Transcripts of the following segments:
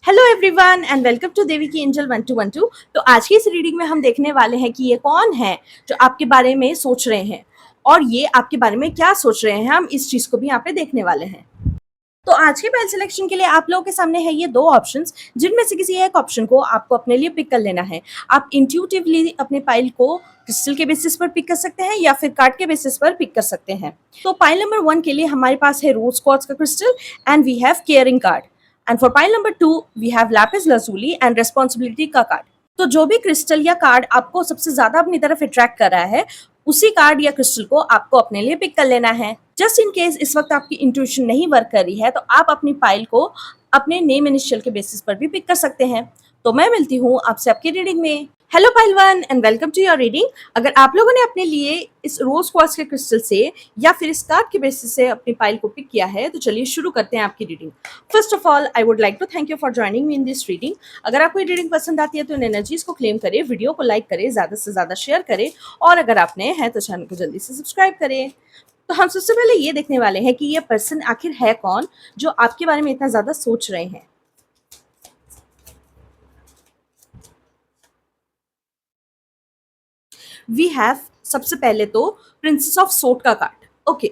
Hello everyone and welcome to Devi की angel 1212। तो आज की इस रीडिंग में हम देखने वाले हैं कि ये कौन है जो आपके बारे में सोच रहे हैं और ये आपके बारे में क्या सोच रहे हैं। हम इस चीज को भी यहाँ पे देखने वाले हैं। तो आज के पाइल सिलेक्शन के लिए आप लोगों के सामने है ये दो ऑप्शंस, जिनमें से किसी एक ऑप्शन को आपको अपने लिए पिक कर लेना है। आप इंट्यूटिवली अपने पाइल को क्रिस्टल के बेसिस पर पिक कर सकते हैं या फिर कार्ड के बेसिस पर पिक कर सकते हैं। तो पाइल नंबर 1 के लिए हमारे पास है रोज क्वार्ट्ज का crystal and we have caring card. And for pile number 2 we have lapis lazuli and responsibility का कार्ड। तो जो भी क्रिस्टल या कार्ड आपको सबसे ज्यादा अपनी तरफ अट्रैक्ट कर रहा है, उसी कार्ड या क्रिस्टल को आपको अपने लिए पिक कर लेना है। जस्ट इन केस इस वक्त आपकी इंट्यूशन नहीं वर्क कर रही है, तो आप अपनी पाइल को अपने नेम इनिशियल के बेसिस पर भी पिक कर सकते हैं। तो मैं मिलती हूँ आपसे आपकी रीडिंग में। Hello pile one and welcome to your reading. अगर आप लोगों ने अपने लिए इस रोज क्वार्ट्ज के क्रिस्टल से या फिर इस कार्ड के बेसिस से अपनी पाइल को पिक किया है, तो चलिए शुरू करते हैं आपकी reading. First of all I would like to thank you for joining me in this reading. अगर आपको ये रीडिंग पसंद आती है तो इन एनर्जीज को क्लेम करें, वीडियो को लाइक करें, ज्यादा से ज्यादा शेयर करें और अगर आप नए हैं तो चैनल को जल्दी से सब्सक्राइब करें। तो हम सबसे पहले ये देखने वाले हैं कि ये पर्सन आखिर है कौन जो आपके बारे में इतना ज्यादा सोच रहे हैं। वी हैव सबसे पहले तो प्रिंसेस ऑफ सोट का कार्ड। ओके,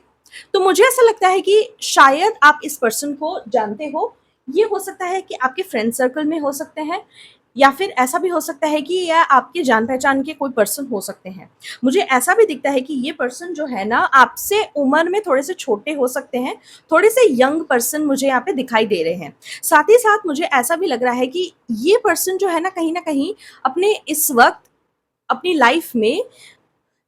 तो मुझे ऐसा लगता है कि शायद आप इस पर्सन को जानते हो। ये हो सकता है कि आपके फ्रेंड सर्कल में हो सकते हैं या फिर ऐसा भी हो सकता है कि यह आपके जान पहचान के कोई पर्सन हो सकते हैं। मुझे ऐसा भी दिखता है कि ये पर्सन जो है ना, आपसे उम्र में थोड़े से छोटे हो सकते हैं, थोड़े से यंग पर्सन मुझे यहाँ पे दिखाई दे रहे हैं। साथ ही साथ मुझे ऐसा भी लग रहा है कि ये पर्सन जो है ना कहीं अपने इस वक्त अपनी लाइफ में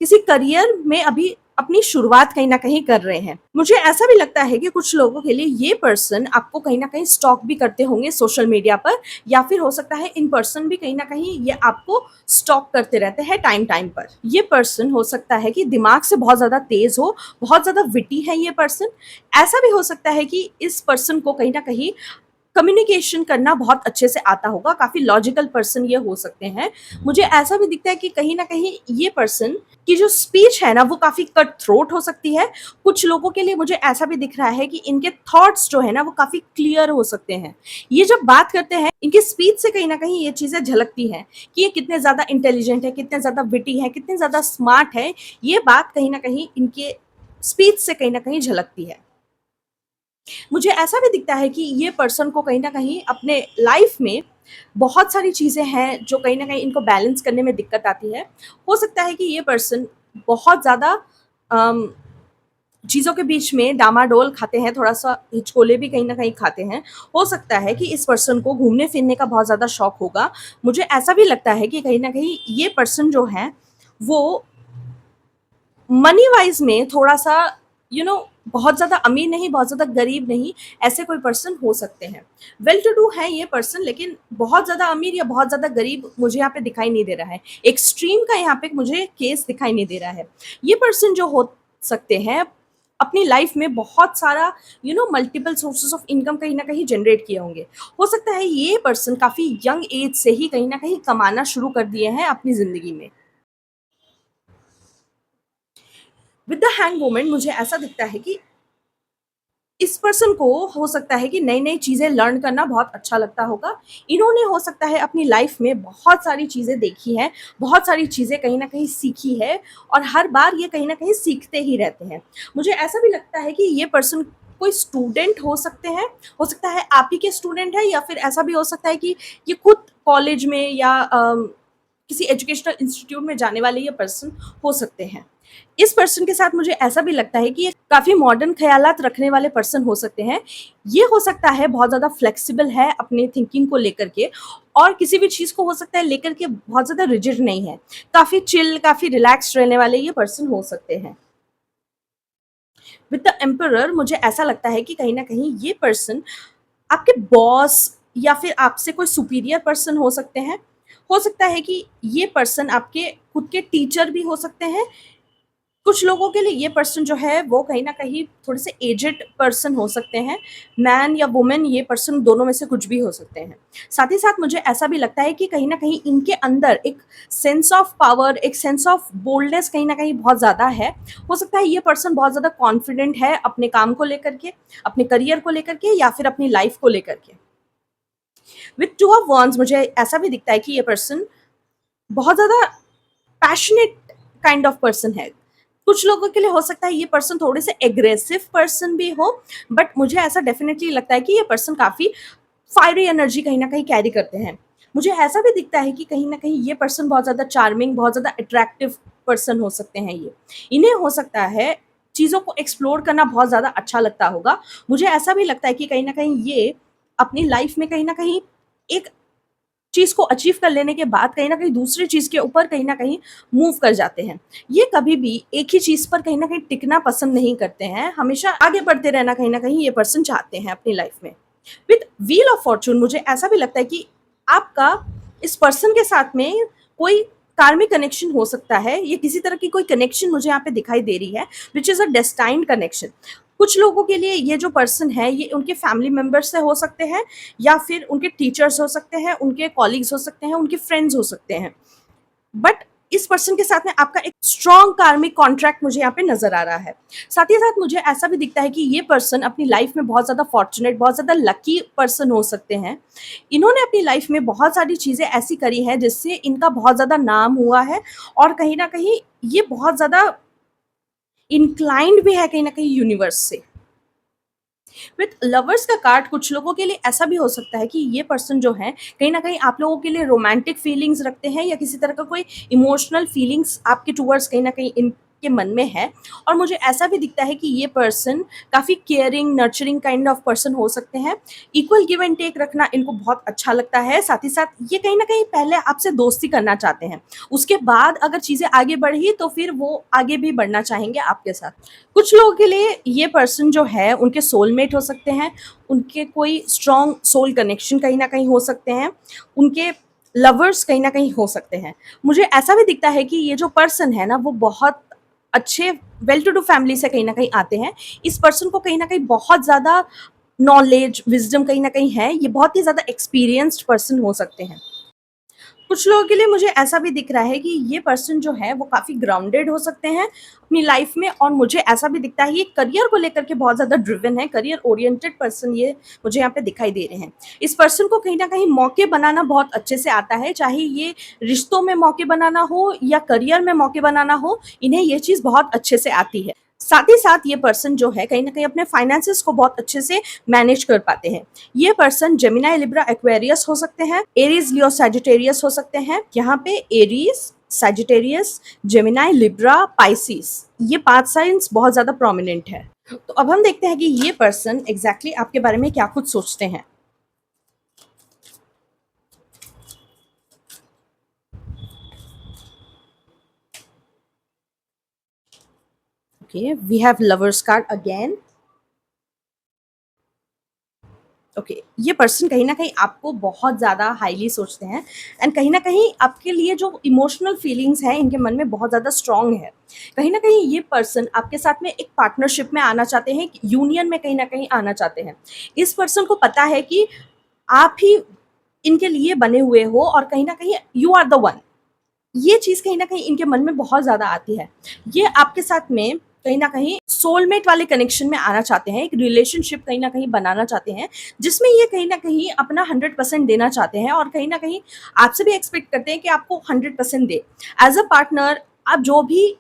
किसी करियर में अभी अपनी शुरुआत कहीं ना कहीं कर रहे हैं। मुझे ऐसा भी लगता है कि कुछ लोगों के लिए ये पर्सन आपको कहीं ना कहीं स्टॉक भी करते होंगे सोशल मीडिया पर, या फिर हो सकता है इन पर्सन भी कहीं ना कहीं ये आपको स्टॉक करते रहते हैं टाइम टाइम पर। ये पर्सन हो सकता है कि दिमाग से बहुत ज़्यादा तेज हो, बहुत ज़्यादा विटी है ये पर्सन। ऐसा भी हो सकता है कि इस पर्सन को कहीं ना कहीं कम्युनिकेशन करना बहुत अच्छे से आता होगा, काफ़ी लॉजिकल पर्सन ये हो सकते हैं। मुझे ऐसा भी दिखता है कि कहीं ना कहीं ये पर्सन की जो स्पीच है ना, वो काफ़ी कट थ्रोट हो सकती है। कुछ लोगों के लिए मुझे ऐसा भी दिख रहा है कि इनके थॉट्स जो है ना, वो काफ़ी क्लियर हो सकते हैं। ये जब बात करते हैं, इनकी स्पीच से कहीं ना कहीं ये चीज़ें झलकती हैं कि ये कितने ज़्यादा इंटेलिजेंट है, कितने ज़्यादा विटी है, कितने ज़्यादा स्मार्ट है। ये बात कहीं ना कहीं इनके स्पीच से कहीं ना कहीं झलकती है। मुझे ऐसा भी दिखता है कि ये पर्सन को कहीं न कहीं अपने लाइफ में बहुत सारी चीज़ें हैं जो कहीं न कहीं इनको बैलेंस करने में दिक्कत आती है। हो सकता है कि ये पर्सन बहुत ज़्यादा अम, चीज़ों के बीच में डामाडोल खाते हैं, थोड़ा-सा हिचकोले भी कहीं न कहीं खाते हैं। हो सकता है कि इस पर्सन को घूमने-फिरने का बहुत ज़्यादा शौक होगा। मुझे ऐसा भी लगता है कि कहीं न कहीं ये पर्सन जो है, वो मनी वाइज में थोड़ा-सा बहुत ज़्यादा अमीर नहीं, बहुत ज़्यादा गरीब नहीं, ऐसे कोई पर्सन हो सकते हैं। वेल टू डू है ये पर्सन, लेकिन बहुत ज़्यादा अमीर या बहुत ज़्यादा गरीब मुझे यहाँ पे दिखाई नहीं दे रहा है। एक्सट्रीम का यहाँ पे मुझे केस दिखाई नहीं दे रहा है। ये पर्सन जो हो सकते हैं, अपनी लाइफ में बहुत सारा मल्टीपल सोर्सेज ऑफ इनकम कहीं न कहीं जनरेट किए होंगे। हो सकता है ये पर्सन काफ़ी यंग एज से ही कहीं न कहीं कमाना शुरू कर दिए हैं अपनी ज़िंदगी में। विद द हैंग वुमन मुझे ऐसा दिखता है कि इस पर्सन को हो सकता है कि नई-नई चीज़ें लर्न करना बहुत अच्छा लगता होगा। इन्होंने हो सकता है अपनी लाइफ में बहुत सारी चीज़ें देखी हैं, बहुत सारी चीज़ें कहीं न कहीं सीखी है और हर बार ये कहीं न कहीं सीखते ही रहते हैं। मुझे ऐसा भी लगता है कि ये पर्सन कोई स्टूडेंट हो सकते हैं, हो सकता है आप ही के स्टूडेंट हैं या फिर ऐसा भी हो सकता है कि ये खुद कॉलेज में या किसी एजुकेशनल इंस्टीट्यूट में जाने वाले ये पर्सन हो सकते हैं। इस पर्सन के साथ मुझे ऐसा भी लगता है कि ये काफ़ी मॉडर्न ख़यालात रखने वाले पर्सन हो सकते हैं। ये हो सकता है बहुत ज़्यादा फ्लेक्सिबल है अपने थिंकिंग को लेकर के, और किसी भी चीज़ को हो सकता है लेकर के बहुत ज़्यादा रिजिड नहीं है। काफ़ी चिल, काफ़ी रिलैक्स्ड रहने वाले ये पर्सन हो सकते हैं। विद द एम्परर मुझे ऐसा लगता है कि कहीं न कहीं ये पर्सन आपके बॉस या फिर आपसे कोई सुपीरियर पर्सन हो सकते हैं। हो सकता है कि ये पर्सन आपके खुद के टीचर भी हो सकते हैं। कुछ लोगों के लिए ये पर्सन जो है वो कहीं न कहीं थोड़े से एजेड पर्सन हो सकते हैं। मैन या वुमन, ये पर्सन दोनों में से कुछ भी हो सकते हैं। साथ ही साथ मुझे ऐसा भी लगता है कि कहीं न कहीं इनके अंदर एक सेंस ऑफ पावर, एक सेंस ऑफ बोल्डनेस कहीं न कहीं बहुत ज़्यादा है। हो सकता है ये पर्सन बहुत ज़्यादा कॉन्फिडेंट है अपने काम को लेकर के, अपने करियर को लेकर के या फिर अपनी लाइफ़ को लेकर के। विथ टू ऑफ wands मुझे ऐसा भी दिखता है कि ये पर्सन बहुत ज़्यादा पैशनेट काइंड ऑफ पर्सन है। कुछ लोगों के लिए हो सकता है ये पर्सन थोड़े से एग्रेसिव पर्सन भी हो, बट मुझे ऐसा डेफिनेटली लगता है कि ये पर्सन काफ़ी फायरी एनर्जी कहीं न कहीं कैरी करते हैं। मुझे ऐसा भी दिखता है कि कहीं न कहीं ये पर्सन बहुत ज़्यादा चार्मिंग, बहुत ज़्यादा अट्रैक्टिव पर्सन हो सकते हैं ये। इन्हें हो सकता है चीज़ों को एक्सप्लोर करना बहुत ज़्यादा अच्छा लगता होगा। मुझे ऐसा भी लगता है कि कहीं न कहीं ये अपनी लाइफ़ में कहीं न कहीं एक चीज़ को अचीव कर लेने के बाद कहीं न कहीं दूसरी चीज़ के ऊपर कहीं न कहीं मूव कर जाते हैं। ये कभी भी एक ही चीज़ पर कहीं न कहीं टिकना पसंद नहीं करते हैं, हमेशा आगे बढ़ते रहना कहीं न कहीं ये पर्सन चाहते हैं अपनी लाइफ़ में। विथ व्हील ऑफ फॉर्च्यून मुझे ऐसा भी लगता है कि आपका इस पर्सन के साथ में कोई कार्मिक कनेक्शन हो सकता है, ये किसी तरह की कोई कनेक्शन मुझे यहाँ पे दिखाई दे रही है, which is a destined connection. कुछ लोगों के लिए ये जो पर्सन है ये उनके फैमिली मेंबर्स से हो सकते हैं, या फिर उनके टीचर्स हो सकते हैं, उनके कॉलीग्स हो सकते हैं, उनके फ्रेंड्स हो सकते हैं। बट इस पर्सन के साथ में आपका एक स्ट्रॉन्ग कार्मिक कॉन्ट्रैक्ट मुझे यहाँ पे नज़र आ रहा है। साथ ही साथ मुझे ऐसा भी दिखता है कि ये पर्सन अपनी लाइफ में बहुत ज़्यादा फॉर्च्यूनेट, बहुत ज़्यादा लकी पर्सन हो सकते हैं। इन्होंने अपनी लाइफ में बहुत सारी चीज़ें ऐसी करी हैं जिससे इनका बहुत ज़्यादा नाम हुआ है, और कहीं न कहीं ये बहुत ज़्यादा इंक्लाइंड भी है कहीं न कहीं यूनिवर्स से। विथ लवर्स का कार्ड कुछ लोगों के लिए ऐसा भी हो सकता है कि ये पर्सन जो है कहीं न कहीं आप लोगों के लिए रोमांटिक फीलिंग्स रखते हैं, या किसी तरह का कोई इमोशनल फीलिंग्स आपके टुवर्ड्स कहीं न कहीं इनके मन में है। और मुझे ऐसा भी दिखता है कि ये पर्सन काफ़ी caring, nurturing kind of person हो सकते हैं। इक्वल गिव एंड टेक रखना इनको बहुत अच्छा लगता है। साथ ही साथ ये कहीं न कहीं पहले आपसे दोस्ती करना चाहते हैं। उसके बाद अगर चीज़ें आगे बढ़ी तो फिर वो आगे भी बढ़ना चाहेंगे आपके साथ। कुछ लोगों के लिए ये पर्सन जो है उनके सोलमेट हो सकते हैं, उनके कोई स्ट्रॉन्ग सोल कनेक्शन कहीं न कहीं हो सकते हैं, उनके लवर्स कहीं न कहीं हो सकते हैं। मुझे ऐसा भी दिखता है कि ये जो पर्सन है ना वो बहुत अच्छे वेल टू डू फैमिली से कहीं न कहीं आते हैं। इस पर्सन को कहीं न कहीं बहुत ज़्यादा नॉलेज, विज़डम कहीं न कहीं है, ये बहुत ही ज़्यादा एक्सपीरियंस्ड पर्सन हो सकते हैं। कुछ लोगों के लिए मुझे ऐसा भी दिख रहा है कि ये पर्सन जो है वो काफ़ी ग्राउंडेड हो सकते हैं अपनी लाइफ में, और मुझे ऐसा भी दिखता है ये करियर को लेकर के बहुत ज़्यादा ड्रिवन है, करियर ओरिएंटेड पर्सन ये मुझे यहाँ पे दिखाई दे रहे हैं। इस पर्सन को कहीं न कहीं मौके बनाना बहुत अच्छे से आता है, चाहे ये रिश्तों में मौके बनाना हो या करियर में मौके बनाना हो, इन्हें ये चीज़ बहुत अच्छे से आती है। साथ ही साथ ये पर्सन जो है कहीं न कहीं अपने फाइनेंसेस को बहुत अच्छे से मैनेज कर पाते हैं। ये पर्सन जेमिनी, लिब्रा, एक्वेरियस हो सकते हैं, एरीज, लियो, सैजिटेरियस हो सकते हैं। यहाँ पे Aries, Sagittarius, Gemini, Libra, Pisces, ये 5 साइन्स बहुत ज़्यादा प्रोमिनेंट है। तो अब हम देखते हैं कि ये पर्सन एग्ज़ैक्टली आपके बारे में क्या कुछ सोचते हैं। Okay, we have lovers card again. Okay, ये पर्सन कहीं न कहीं आपको बहुत ज़्यादा हाईली सोचते हैं, एंड कहीं न कहीं आपके लिए जो इमोशनल फीलिंग्स हैं इनके मन में बहुत ज़्यादा स्ट्रॉन्ग है। कहीं न कहीं ये पर्सन आपके साथ में एक पार्टनरशिप में आना चाहते हैं, एक यूनियन में कहीं न कहीं आना चाहते हैं। इस पर्सन को पता है कि आप ही इनके लिए बने हुए हो, और कहीं न कहीं यू आर द वन। ये चीज़ कहीं न कहीं इनके मन में बहुत ज़्यादा आती है। ये आपके साथ में कहीं न कहीं सोलमेट वाले कनेक्शन में आना चाहते हैं, एक रिलेशनशिप कहीं न कहीं बनाना चाहते हैं, जिसमें ये कहीं न कहीं अपना 100% देना चाहते हैं, और कहीं न कहीं आपसे भी एक्सपेक्ट करते हैं कि आपको 100% दें। एज़ अ पार्टनर आप जो भी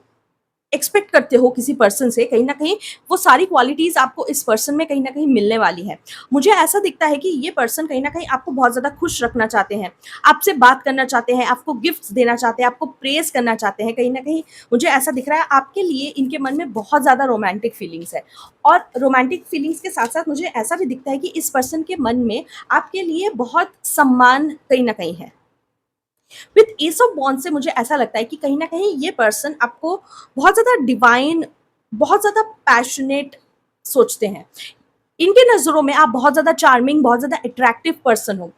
एक्सपेक्ट करते हो किसी पर्सन से, कहीं न कहीं वो सारी क्वालिटीज़ आपको इस पर्सन में कहीं न कहीं मिलने वाली है। मुझे ऐसा दिखता है कि ये पर्सन कहीं न कहीं आपको बहुत ज़्यादा खुश रखना चाहते हैं, आपसे बात करना चाहते हैं, आपको गिफ्ट्स देना चाहते हैं, आपको प्रेज़ करना चाहते हैं। कहीं न कहीं मुझे ऐसा दिख रहा है आपके लिए इनके मन में बहुत ज़्यादा रोमांटिक फीलिंग्स है, और रोमांटिक फीलिंग्स के साथ-साथ मुझे ऐसा भी दिखता है कि इस पर्सन के मन में आपके लिए बहुत सम्मान कहीं न कहीं है। विथ एस ऑफ वॉन्ड से मुझे ऐसा लगता है कि कहीं न कहीं ये पर्सन आपको बहुत ज़्यादा डिवाइन, बहुत ज़्यादा पैशनेट सोचते हैं। इनके नज़रों में आप बहुत ज़्यादा चार्मिंग, बहुत ज़्यादा अट्रैक्टिव पर्सन हो।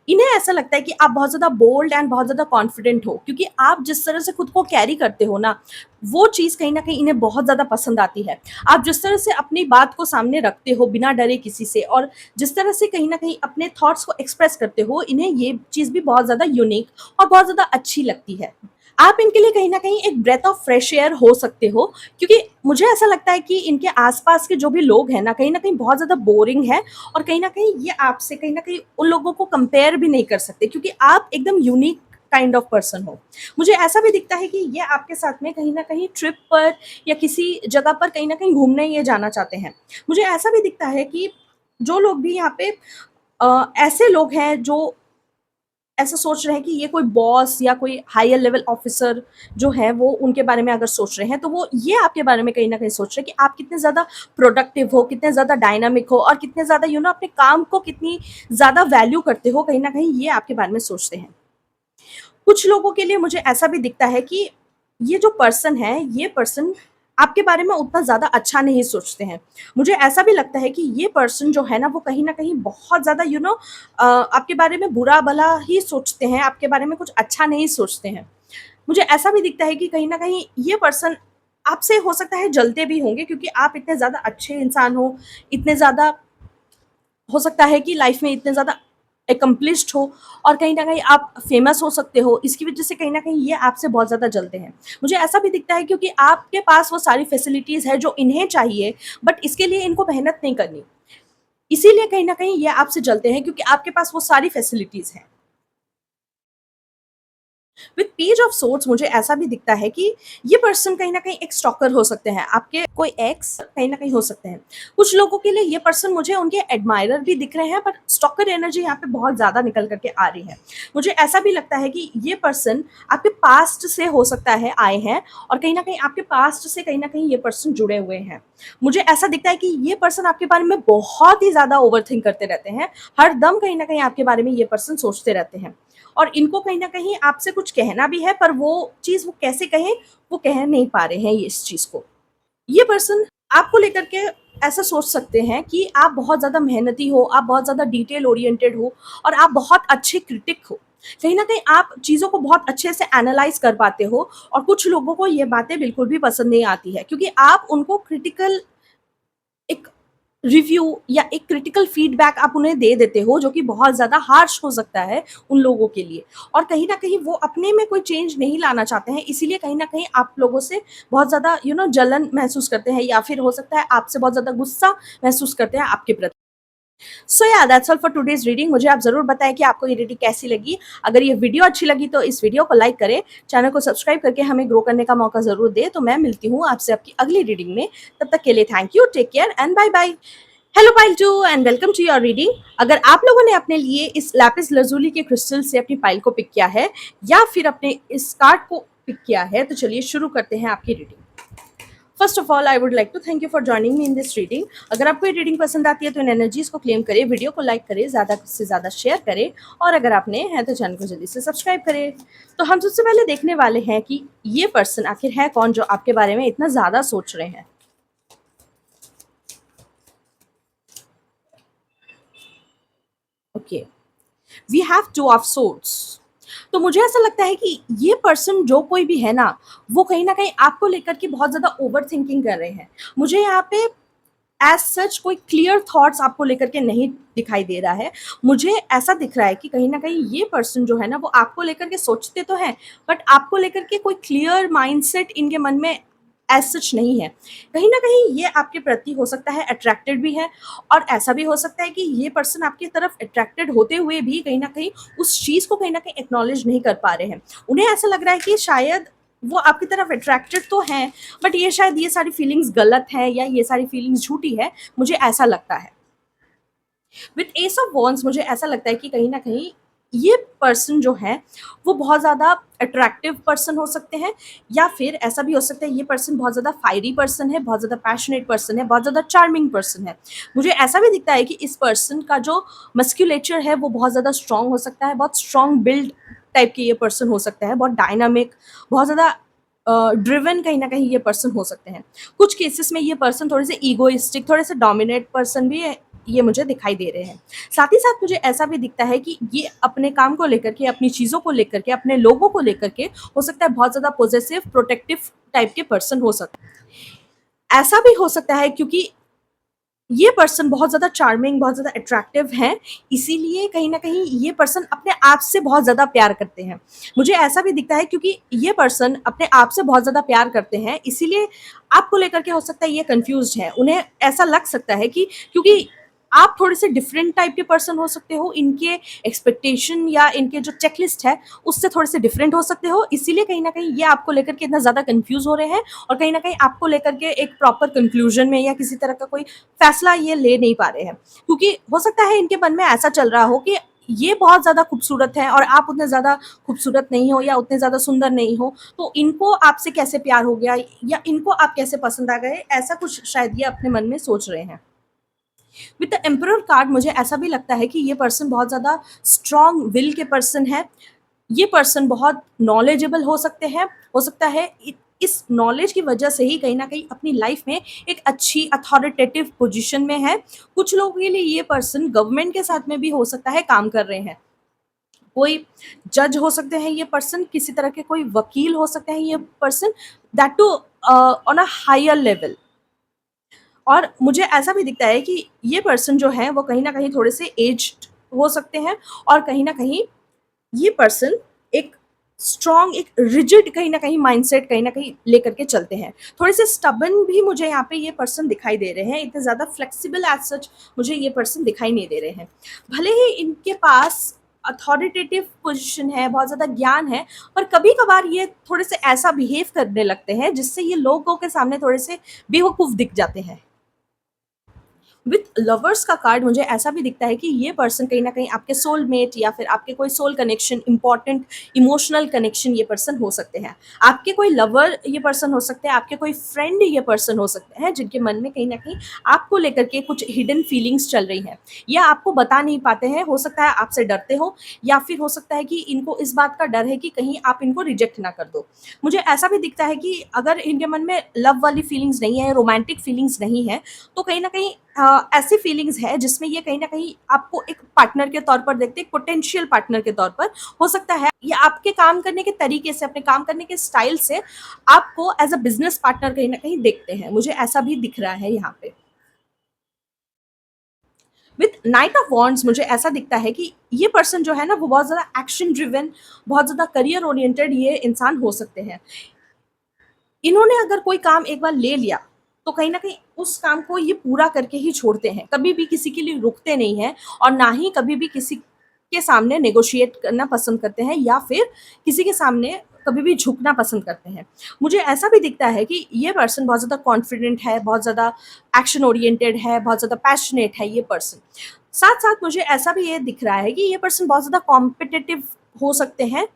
इन्हें ऐसा लगता है कि आप बहुत ज़्यादा बोल्ड एंड बहुत ज़्यादा कॉन्फिडेंट हो, क्योंकि आप जिस तरह से खुद को कैरी करते हो ना, वो चीज़ कहीं न कहीं इन्हें बहुत ज़्यादा पसंद आती है। आप जिस तरह से अपनी बात को सामने रखते हो बिना डरे किसी से, और जिस तरह से कहीं न कहीं अपने थॉट्स को एक्सप्रेस करते हो, इन्हें ये चीज़ भी बहुत ज़्यादा यूनिक और बहुत ज़्यादा अच्छी लगती है। आप इनके लिए कहीं न कहीं एक ब्रेथ ऑफ फ्रेश एयर हो सकते हो, क्योंकि मुझे ऐसा लगता है कि इनके आस-पास के जो भी लोग हैं ना, कहीं न कहीं बहुत ज़्यादा बोरिंग है और कहीं न कहीं ये आपसे कहीं न कहीं उन लोगों को कंपेयर भी नहीं कर सकते, क्योंकि आप एकदम यूनिक काइंड ऑफ पर्सन हो। मुझे ऐसा भी दिखता है कि ये आपके साथ में कहीं न कहीं ट्रिप पर या किसी जगह पर कहीं न कहीं घूमने ये जाना चाहते हैं। मुझे ऐसा भी दिखता है कि जो लोग भी यहाँ पे ऐसे लोग हैं जो ऐसा सोच रहे हैं कि ये कोई बॉस या कोई हायर लेवल ऑफिसर जो है वो उनके बारे में अगर सोच रहे हैं, तो वो ये आपके बारे में कहीं न कहीं सोच रहे हैं कि आप कितने ज़्यादा प्रोडक्टिव हो, कितने ज़्यादा डायनामिक हो और कितने ज़्यादा अपने काम को कितनी ज़्यादा वैल्यू करते हो, कहीं न कहीं ये आपके बारे में सोचते हैं। कुछ लोगों के लिए मुझे ऐसा भी दिखता है कि ये जो पर्सन है, ये पर्सन आपके बारे में उतना ज़्यादा अच्छा नहीं सोचते हैं। मुझे ऐसा भी लगता है कि ये पर्सन जो है ना, वो कहीं न कहीं बहुत ज़्यादा आपके बारे में बुरा-भला ही सोचते हैं, आपके बारे में कुछ अच्छा नहीं सोचते हैं। मुझे ऐसा भी दिखता है कि कहीं न कहीं ये पर्सन आपसे हो सकता है जलते भी होंगे, क्योंकि आप इतने ज़्यादा अच्छे इंसान हो, इतने ज़्यादा हो सकता है कि लाइफ में इतने ज़्यादा एकम्प्लिश्ड हो और कहीं न कहीं आप फ़ेमस हो सकते हो, इसकी वज़ह से कहीं न कहीं ये आपसे बहुत ज़्यादा जलते हैं। मुझे ऐसा भी दिखता है क्योंकि आपके पास वो सारी फैसिलिटीज़ है जो इन्हें चाहिए, बट इसके लिए इनको मेहनत नहीं करनी। इसीलिए कहीं न कहीं ये आपसे जलते हैं, क्योंकि आपके पास वो सारी फैसिलिटीज़ हैं। विद पेज ऑफ सोर्ड्स मुझे ऐसा भी दिखता है कि ये पर्सन कहीं न कहीं एक स्टॉकर हो सकते हैं, आपके कोई एक्स कहीं न कहीं हो सकते हैं। कुछ लोगों के लिए ये पर्सन मुझे उनके एडमायरर भी दिख रहे हैं, बट स्टॉकर एनर्जी यहाँ पे बहुत ज़्यादा निकल कर के आ रही है। मुझे ऐसा भी लगता है कि ये पर्सन आपके पास्ट से हो सकता है आए हैं और कहीं न कहीं आपके पास्ट से कहीं न कहीं ये पर्सन जुड़े हुए हैं। मुझे ऐसा दिखता है कि ये पर्सन आपके बारे में बहुत ही ज़्यादा ओवरथिंक करते रहते हैं, हर दम कहीं न कहीं आपके बारे में ये पर्सन सोचते रहते हैं। और इनको कहीं न कहीं आपसे कुछ कहना भी है, पर वो चीज़ वो कैसे कहें, वो कह नहीं पा रहे हैं ये इस चीज़ को। ये पर्सन आपको लेकर के ऐसा सोच सकते हैं कि आप बहुत ज़्यादा मेहनती हो, आप बहुत ज़्यादा डिटेल ओरिएंटेड हो और आप बहुत अच्छे क्रिटिक हो। कहीं न कहीं आप चीज़ों को बहुत अच्छे से एनालाइज़ कर पाते हो और कुछ लोगों को ये बातें बिल्कुल भी पसंद नहीं आती है, क्योंकि आप उनको क्रिटिकल एक रिव्यू या एक क्रिटिकल फीडबैक आप उन्हें दे देते हो, जो कि बहुत ज़्यादा हार्श हो सकता है उन लोगों के लिए और कहीं न कहीं वो अपने में कोई चेंज नहीं लाना चाहते हैं, इसीलिए कहीं न कहीं आप लोगों से बहुत ज़्यादा जलन महसूस करते हैं या फिर हो सकता है आपसे बहुत ज़्यादा गुस्सा महसूस करते हैं आपके प्रति। सो या that's all for today's reading. मुझे आप ज़रूर बताएँ कि आपको ये रीडिंग कैसी लगी। अगर ये वीडियो अच्छी लगी तो इस वीडियो को लाइक करें, चैनल को सब्सक्राइब करके हमें ग्रो करने का मौका ज़रूर दें। तो मैं मिलती हूँ आपसे आपकी अगली रीडिंग में। तब तक के लिए thank you, take care and bye bye. Hello pile 2 and welcome to your reading. अगर आप लोगों ने अपने लिए इस लैपिस लज़ूली के क्रिस्टल से अपनी पाइल को पिक किया है या फिर अपने इस कार्ड को पिक किया है, तो चलिए शुरू करते हैं आपकी reading. First of all I would like to thank you for joining me in this reading. अगर आपको ये रीडिंग पसंद आती है तो इन एनर्जीज को क्लेम करें, वीडियो को लाइक करें, ज़्यादा से ज़्यादा शेयर करें और अगर आप नए हैं तो चैनल को जल्दी से सब्सक्राइब करें। तो हम सबसे पहले देखने वाले हैं कि ये पर्सन आखिर है कौन जो आपके बारे में इतना ज़्यादा सोच रहे हैं। Okay, we have two of swords. तो मुझे ऐसा लगता है कि ये पर्सन जो कोई भी है ना, वो कहीं न कहीं आपको लेकर के बहुत ज़्यादा ओवरथिंकिंग कर रहे हैं। मुझे यहाँ पे एज़ सच कोई क्लियर थॉट्स आपको लेकर के नहीं दिखाई दे रहा है। मुझे ऐसा दिख रहा है कि कहीं न कहीं ये पर्सन जो है ना, वो आपको लेकर के सोचते तो हैं, बट आपको लेकर के कोई क्लियर माइंडसेट इनके मन में एज़ सच नहीं है। कहीं न कहीं ये आपके प्रति हो सकता है अट्रैक्टेड भी है और ऐसा भी हो सकता है कि ये पर्सन आपकी तरफ अट्रैक्टेड होते हुए भी कहीं न कहीं उस चीज़ को कहीं न कहीं एक्नॉलेज नहीं कर पा रहे हैं। उन्हें ऐसा लग रहा है कि शायद वो आपकी तरफ अट्रैक्टेड तो हैं, बट ये शायद ये सारी फीलिंग्स गलत हैं या ये सारी फीलिंग्स झूठी है, मुझे ऐसा लगता है। विथ एस ऑफ वॉन्ड्स मुझे ऐसा लगता है कि कहीं न कहीं ये पर्सन जो है वो बहुत ज़्यादा अट्रैक्टिव पर्सन हो सकते हैं या फिर ऐसा भी हो सकता है ये पर्सन बहुत ज़्यादा फायरी पर्सन है, बहुत ज़्यादा पैशनेट पर्सन है, बहुत ज़्यादा चार्मिंग पर्सन है। मुझे ऐसा भी दिखता है कि इस पर्सन का जो मस्क्यूलेचर है वो बहुत ज़्यादा स्ट्रॉन्ग हो सकता है, बहुत स्ट्रॉन्ग बिल्ड टाइप के ये पर्सन हो सकता है, बहुत डायनामिक, बहुत ज़्यादा ड्रिवन कहीं न कहीं ये पर्सन हो सकते हैं। कुछ केसेस में ये पर्सन थोड़े से ईगोइस्टिक, थोड़े से डोमिनेट पर्सन भी ये मुझे दिखाई दे रहे हैं। साथ ही साथ मुझे ऐसा भी दिखता है कि ये अपने काम को लेकर के, अपनी चीज़ों को लेकर के, अपने लोगों को लेकर के हो सकता है बहुत ज़्यादा पॉसेसिव, प्रोटेक्टिव टाइप के पर्सन हो सकते हैं। ऐसा भी हो सकता है क्योंकि ये पर्सन बहुत ज़्यादा चार्मिंग, बहुत ज़्यादा अट्रैक्टिव हैं, इसीलिए कहीं न कहीं ये पर्सन अपने आप से बहुत ज़्यादा प्यार करते हैं। मुझे ऐसा भी दिखता है क्योंकि ये पर्सन अपने आप से बहुत ज़्यादा प्यार करते हैं, इसीलिए आपको लेकर के हो सकता है ये कन्फ्यूज़्ड हैं। उन्हें ऐसा लग सकता है कि क्योंकि आप थोड़े-से डिफरेंट टाइप के पर्सन हो सकते हो, इनके एक्सपेक्टेशन या इनके जो चेकलिस्ट है, उससे थोड़े-से डिफरेंट हो सकते हो, इसीलिए कहीं न कहीं ये आपको लेकर के इतना ज़्यादा कन्फ्यूज़ हो रहे हैं और कहीं न कहीं आपको लेकर के एक प्रॉपर कंक्लूज़न में या किसी तरह का कोई फैसला ये ले नहीं पा रहे हैं। क्योंकि हो सकता है इनके मन में ऐसा चल रहा हो कि ये बहुत ज़्यादा खूबसूरत हैं और आप उतने ज़्यादा खूबसूरत नहीं हो या उतने ज़्यादा सुंदर नहीं हो, तो इनको आपसे कैसे प्यार हो गया या इनको आप कैसे पसंद आ गए, ऐसा कुछ शायद ये अपने मन में सोच रहे हैं। विद द एम्परर कार्ड मुझे ऐसा भी लगता है कि ये पर्सन बहुत ज़्यादा स्ट्रॉन्ग विल के पर्सन है। ये पर्सन बहुत नॉलेजेबल हो सकते हैं, हो सकता है इस नॉलेज की वजह से ही कहीं न कहीं अपनी लाइफ में एक अच्छी अथॉरिटेटिव पोज़ीशन में है। कुछ लोगों के लिए ये पर्सन गवर्नमेंट के साथ में भी हो सकता है काम कर रहे हैं। कोई जज हो सकते हैं ये पर्सन, किसी तरह के कोई वकील हो सकते हैं ये person, that too on a higher level. और मुझे ऐसा भी दिखता है कि ये पर्सन जो है वो कहीं न कहीं थोड़े-से एज्ड हो सकते हैं और कहीं न कहीं ये पर्सन एक स्ट्रॉन्ग, एक रिजिड कहीं न कहीं माइंडसेट कहीं न कहीं लेकर के चलते हैं। थोड़े-से स्टबर्न भी मुझे यहाँ पे ये पर्सन दिखाई दे रहे हैं, इतने ज़्यादा फ्लेक्सिबल एज़ सच मुझे ये पर्सन दिखाई नहीं दे रहे हैं। भले ही इनके पास अथॉरिटेटिव पोज़ीशन है, बहुत ज़्यादा ज्ञान है, पर कभी-कभार ये थोड़े-से ऐसा बिहेव करने लगते हैं जिससे ये लोगों के सामने थोड़े-से बेवकूफ़ दिख जाते हैं। विथ लवर्स का कार्ड मुझे ऐसा भी दिखता है कि ये पर्सन कहीं न कहीं आपके सोलमेट या फिर आपके कोई soul connection, important emotional connection ये पर्सन हो सकते हैं। आपके कोई लवर ये पर्सन हो सकते हैं, आपके कोई फ्रेंड ये पर्सन हो सकते हैं, जिनके मन में कहीं न कहीं आपको लेकर के कुछ हिडन फीलिंग्स चल रही हैं। या आपको बता नहीं पाते हैं, हो सकता है आपसे डरते हो या फिर हो सकता है कि इनको इस बात का डर है कि कहीं आप इनको रिजेक्ट ना कर दो। मुझे ऐसा भी दिखता है कि अगर इनके मन में लव वाली फीलिंग्स नहीं है, रोमांटिक फीलिंग्स नहीं है, तो कहीं न कहीं ऐसी फीलिंग्स है जिसमें ये कहीं न कहीं आपको एक पार्टनर के तौर पर देखते हैं, एक पोटेंशियल पार्टनर के तौर पर। हो सकता है ये आपके काम करने के तरीके से, अपने काम करने के स्टाइल से आपको एज़ अ बिज़नेस पार्टनर कहीं न कहीं देखते हैं। मुझे ऐसा भी दिख रहा है यहाँ पे। विथ नाइट ऑफ वॉन्ड्स मुझे ऐसा दिखता है कि ये पर्सन जो है ना वो बहुत ज़्यादा एक्शन ड्रिवन, बहुत ज़्यादा करियर ओरिएंटेड ये इंसान हो सकते हैं। इन्होंने अगर कोई काम एक बार ले लिया, तो कहीं न कहीं उस काम को ये पूरा करके ही छोड़ते हैं। कभी भी किसी के लिए रुकते नहीं हैं और ना ही कभी भी किसी के सामने नेगोशिएट करना पसंद करते हैं या फिर किसी के सामने कभी भी झुकना पसंद करते हैं। मुझे ऐसा भी दिखता है कि ये पर्सन बहुत ज़्यादा कॉन्फिडेंट है, बहुत ज़्यादा एक्शन ओरिएंटेड है, बहुत ज़्यादा पैशनेट है ये पर्सन। साथ-साथ मुझे ऐसा भी ये दिख रहा है कि ये पर्सन बहुत ज़्यादा कॉम्पिटिटिव हो सकते हैं,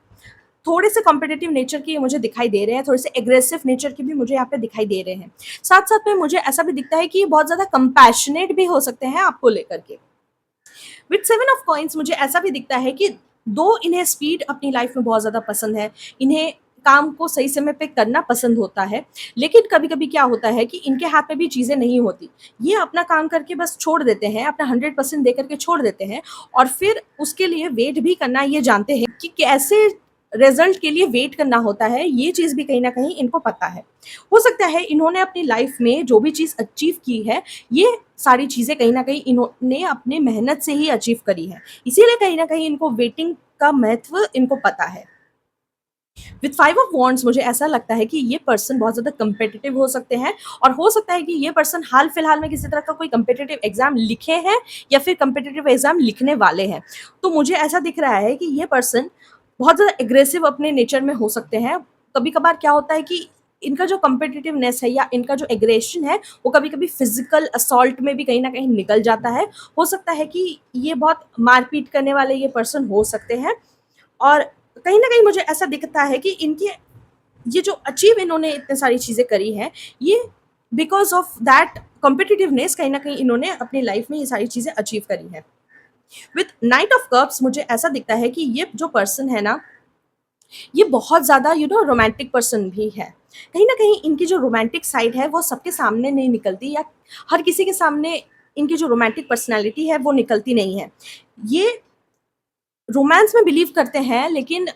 थोड़े से कॉम्पिटिटिव नेचर के मुझे दिखाई दे रहे हैं, थोड़े से एग्रेसिव नेचर के भी मुझे यहाँ पे दिखाई दे रहे हैं। साथ-साथ में मुझे ऐसा भी दिखता है कि ये बहुत ज़्यादा कंपैशनेट भी हो सकते हैं आपको लेकर के। विथ 7 ऑफ कॉइन्स मुझे ऐसा भी दिखता है कि दो इन्हें स्पीड अपनी लाइफ में बहुत ज़्यादा पसंद है, इन्हें काम को सही समय पे करना पसंद होता है, लेकिन कभी-कभी क्या होता है कि इनके हाथ में भी चीज़ें नहीं होती। ये अपना काम करके बस छोड़ देते हैं, अपना 100% दे कर के छोड़ देते हैं और फिर उसके लिए वेट भी करना ये जानते हैं कि कैसे रिज़ल्ट के लिए वेट करना होता है, ये चीज़ भी कहीं न कहीं इनको पता है। हो सकता है इन्होंने अपनी लाइफ में जो भी चीज़ अचीव की है, ये सारी चीज़ें कहीं न कहीं इन्होंने अपनी मेहनत से ही अचीव करी है। इसीलिए कहीं न कहीं इनको वेटिंग का महत्व इनको पता है। विथ 5 ऑफ वॉन्ड्स मुझे ऐसा लगता है कि ये पर्सन बहुत ज़्यादा कॉम्पिटिटिव हो सकते हैं और हो सकता है कि ये पर्सन हाल-फिलहाल में किसी तरह का कोई कॉम्पिटिटिव एग्ज़ाम लिखे हैं या फिर कॉम्पिटिटिव एग्ज़ाम लिखने वाले हैं। तो मुझे ऐसा दिख रहा है कि ये पर्सन बहुत ज़्यादा एग्रेसिव अपने नेचर में हो सकते हैं। कभी-कभार क्या होता है कि इनका जो कॉम्पिटिटिवनेस है या इनका जो एग्रेशन है, वो कभी-कभी फिज़िकल असॉल्ट में भी कहीं न कहीं निकल जाता है। हो सकता है कि ये बहुत मार-पीट करने वाले ये पर्सन हो सकते हैं और कहीं न कहीं मुझे ऐसा दिखता है कि इनके ये जो अचीव इन्होंने इतनी सारी चीज़ें करी हैं, ये बिकॉज़ ऑफ दैट कॉम्पिटिटिवनेस कहीं न कहीं इन्होंने अपनी लाइफ़ में ये सारी चीज़ें अचीव करी हैं। विथ नाइट ऑफ कप्स मुझे ऐसा दिखता है कि ये जो पर्सन है ना, ये बहुत ज़्यादा रोमांटिक पर्सन भी है। कहीं न कहीं इनकी जो रोमांटिक साइड है वो सबके सामने नहीं निकलती या हर किसी के सामने इनकी जो रोमांटिक पर्सनैलिटी है वो निकलती नहीं है। ये रोमांस में बिलीव करते हैं लेकिन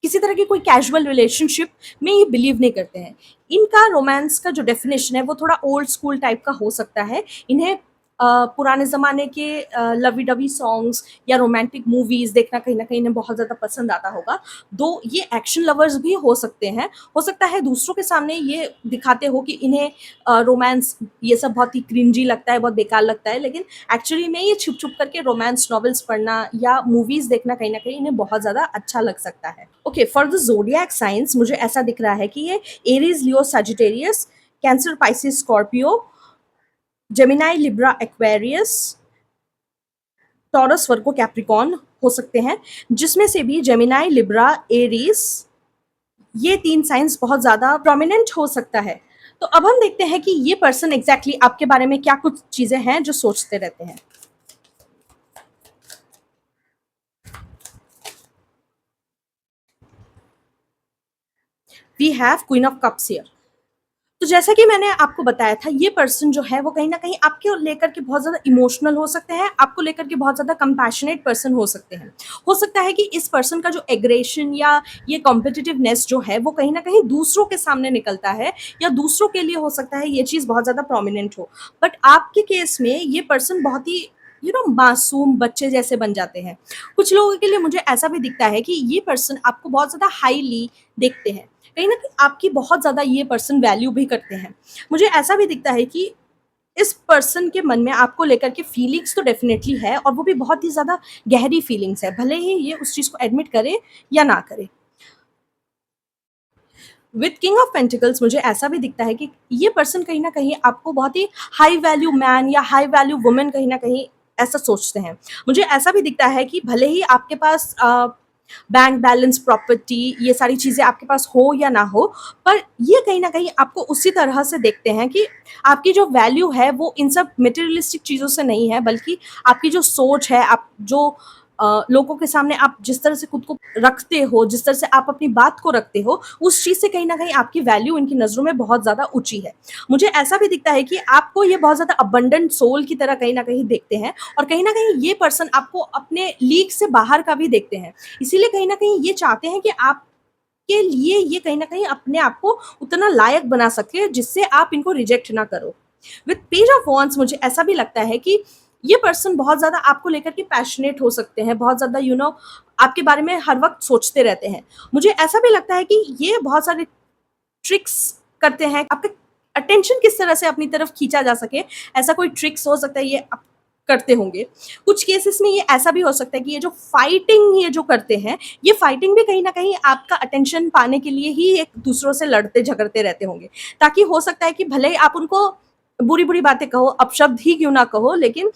किसी तरह की कोई कैजुअल रिलेशनशिप में ये बिलीव नहीं करते हैं। इनका रोमांस का जो डेफिनेशन है वो थोड़ा ओल्ड स्कूल टाइप का हो सकता है। इन्हें पुराने ज़माने के लवी डवी सॉन्ग्स या रोमांटिक मूवीज़ देखना कहीं न कहीं इन्हें बहुत ज़्यादा पसंद आता होगा। दो ये एक्शन लवर्स भी हो सकते हैं। हो सकता है दूसरों के सामने ये दिखाते हो कि इन्हें रोमांस ये सब बहुत ही क्रिंजी लगता है, बहुत बेकार लगता है, लेकिन एक्चुअली में ये छुप-छुप करके रोमांस नॉवेल्स पढ़ना या मूवीज़ देखना कहीं न कहीं इन्हें बहुत ज़्यादा अच्छा लग सकता है। Okay, for the zodiac signs मुझे ऐसा दिख रहा है कि ये Aries, Leo, Sagittarius, Cancer, Pisces, Scorpio, Gemini, Libra, Aquarius, Taurus, Virgo, Capricorn हो सकते हैं, जिसमें से भी जेमिनी, लिब्रा, एरीज़ ये 3 साइन्स बहुत ज़्यादा प्रोमिनेंट हो सकता है। तो अब हम देखते हैं कि ये पर्सन एग्ज़ैक्टली आपके बारे में क्या कुछ चीज़ें हैं जो सोचते रहते हैं। We have queen of cups here. तो जैसा कि मैंने आपको बताया था, ये पर्सन जो है वो कहीं न कहीं आपको लेकर के बहुत ज़्यादा इमोशनल हो सकते हैं, आपको लेकर के बहुत ज़्यादा कंपैशनेट पर्सन हो सकते हैं। हो सकता है कि इस पर्सन का जो एग्रेशन या ये कॉम्पिटिटिवनेस जो है वो कहीं न कहीं दूसरों के सामने निकलता है, या दूसरों के लिए हो सकता है ये चीज़ बहुत ज़्यादा प्रोमिनेंट हो। बट आपके केस में ये पर्सन बहुत ही मासूम बच्चे जैसे बन जाते हैं। कुछ लोगों के लिए मुझे ऐसा भी दिखता है कि ये पर्सन आपको बहुत ज़्यादा हाईली देखते हैं। कहीं न कहीं आपकी बहुत ज़्यादा ये पर्सन वैल्यू भी करते हैं। मुझे ऐसा भी दिखता है कि इस पर्सन के मन में आपको लेकर के फीलिंग्स तो डेफ़िनेटली है, और वो भी बहुत ही ज़्यादा गहरी फीलिंग्स है, भले ही ये उस चीज़ को एडमिट करे या ना करे। विथ किंग ऑफ पेंटिकल्स मुझे ऐसा भी दिखता है कि ये पर्सन कहीं न कहीं आपको बहुत ही हाई वैल्यू मैन या हाई वैल्यू वुमन कहीं न कहीं ऐसा सोचते हैं। मुझे ऐसा भी दिखता है कि भले ही आपके पास बैंक बैलेंस, प्रॉपर्टी, ये सारी चीज़ें आपके पास हो या ना हो, पर ये कहीं न कहीं आपको उसी तरह से देखते हैं कि आपकी जो वैल्यू है वो इन सब मटेरियलिस्टिक चीज़ों से नहीं है, बल्कि आपकी जो सोच है, आप जो लोगों के सामने आप जिस तरह से खुद को रखते हो, जिस तरह से आप अपनी बात को रखते हो, उस चीज़ से कहीं न कहीं आपकी वैल्यू इनकी नज़रों में बहुत ज़्यादा ऊँची है। मुझे ऐसा भी दिखता है कि आपको ये बहुत ज़्यादा अबंडेंट सोल की तरह कहीं न कहीं देखते हैं, और कहीं न कहीं ये पर्सन आपको अपने लीग से बाहर का भी देखते हैं। इसीलिए कहीं न कहीं ये चाहते हैं कि आपके लिए ये कहीं न कहीं अपने आप को उतना लायक बना सके जिससे आप इनको रिजेक्ट ना करो। विथ पेज ऑफ वॉन्ड्स मुझे ऐसा भी लगता है कि ये पर्सन बहुत ज़्यादा आपको लेकर के पैशनेट हो सकते हैं, बहुत ज़्यादा आपके बारे में हर वक़्त सोचते रहते हैं। मुझे ऐसा भी लगता है कि ये बहुत सारे ट्रिक्स करते हैं, आपका अटेंशन किस तरह से अपनी तरफ खींचा जा सके, ऐसा कोई ट्रिक्स हो सकता है ये आप करते होंगे। कुछ केसेस में ये ऐसा भी हो सकता है कि ये जो करते हैं, ये फाइटिंग भी कहीं न कहीं आपका अटेंशन पाने के लिए ही एक दूसरों से लड़ते-झगड़ते रहते होंगे। ताकि हो सकता है कि भले ही आप उनको बुरी-बुरी बातें कहो, अपशब्द ही क्यों ना कहो, लेकिन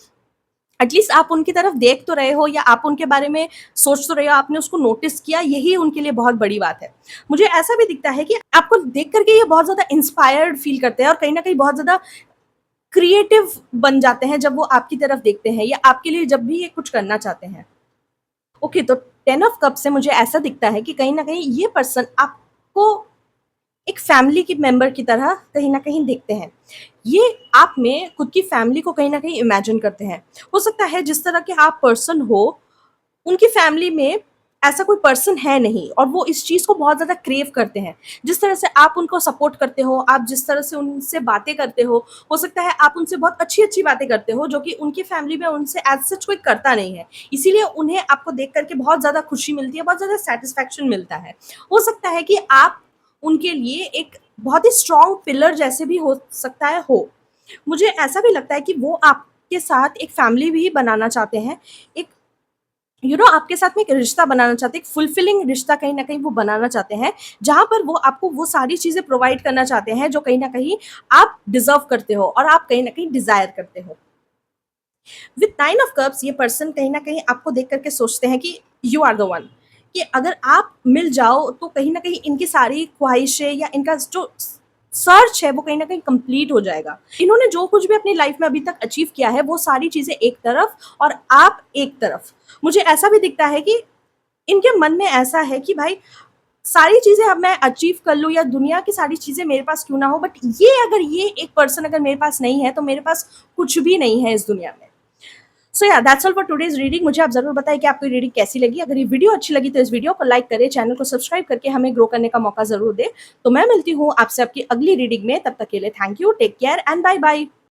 एटलीस्ट आप उनकी तरफ देख तो रहे हो, या आप उनके बारे में सोच तो रहे हो, आपने उसको नोटिस किया, यही उनके लिए बहुत बड़ी बात है। मुझे ऐसा भी दिखता है कि आपको देख कर के ये बहुत ज़्यादा इंस्पायर्ड फ़ील करते हैं, और कहीं न कहीं बहुत ज़्यादा क्रिएटिव बन जाते हैं जब वो आपकी तरफ देखते हैं, या आपके लिए जब भी ये कुछ करना चाहते हैं। ओके, तो 10 ऑफ कप से मुझे ऐसा दिखता है कि कहीं न कहीं ये पर्सन आपको एक फैमिली के मेंबर की तरह कहीं न कहीं देखते हैं। ये आप में खुद की फैमिली को कहीं न कहीं इमेजिन करते हैं। हो सकता है जिस तरह के आप पर्सन हो, उनकी फैमिली में ऐसा कोई पर्सन है नहीं, और वो इस चीज़ को बहुत ज़्यादा क्रेव करते हैं। जिस तरह से आप उनको सपोर्ट करते हो, आप जिस तरह से उनसे बातें करते हो सकता है आप उनसे बहुत अच्छी-अच्छी बातें करते हो, जो कि उनकी फैमिली में उनसे एज़ सच कोई करता नहीं है। इसीलिए उन्हें आपको देख कर के बहुत ज़्यादा खुशी मिलती है, बहुत ज़्यादा सैटिस्फैक्शन मिलता है। हो सकता है कि आप उनके लिए एक बहुत ही स्ट्रॉन्ग पिलर जैसे भी हो सकता है हो। मुझे ऐसा भी लगता है कि वो आपके साथ एक फैमिली भी बनाना चाहते हैं, एक आपके साथ में एक रिश्ता बनाना चाहते हैं, एक फुलफिलिंग रिश्ता कहीं न कहीं वो बनाना चाहते हैं, जहाँ पर वो आपको वो सारी चीज़ें प्रोवाइड करना चाहते हैं, जो कहीं न कहीं आप डिज़र्व करते हो और आप कहीं न कहीं डिज़ायर करते हो। विथ 9 ऑफ कप्स ये पर्सन कहीं न कहीं आपको देख कर के सोचते हैं कि यू आर द वन, कि अगर आप मिल जाओ तो कहीं न कहीं इनकी सारी ख्वाहिशें या इनका जो सर्च है वो कहीं न कहीं कंप्लीट हो जाएगा। इन्होंने जो कुछ भी अपनी लाइफ में अभी तक अचीव किया है, वो सारी चीज़ें एक तरफ और आप एक तरफ। मुझे ऐसा भी दिखता है कि इनके मन में ऐसा है कि भाई सारी चीज़ें अब मैं अचीव कर लूँ, या दुनिया की सारी चीज़ें मेरे पास क्यों ना हो, बट ये एक पर्सन अगर मेरे पास नहीं है, तो मेरे पास कुछ भी नहीं है इस दुनिया में। सो या that's all for today's reading. मुझे आप ज़रूर बताएं कि आपको रीडिंग कैसी लगी। अगर ये वीडियो अच्छी लगी तो इस वीडियो को लाइक करें, चैनल को सब्सक्राइब करके हमें ग्रो करने का मौका ज़रूर दें। तो मैं मिलती हूँ आपसे आपकी अगली रीडिंग में, तब तक के लिए thank you, take care and bye bye.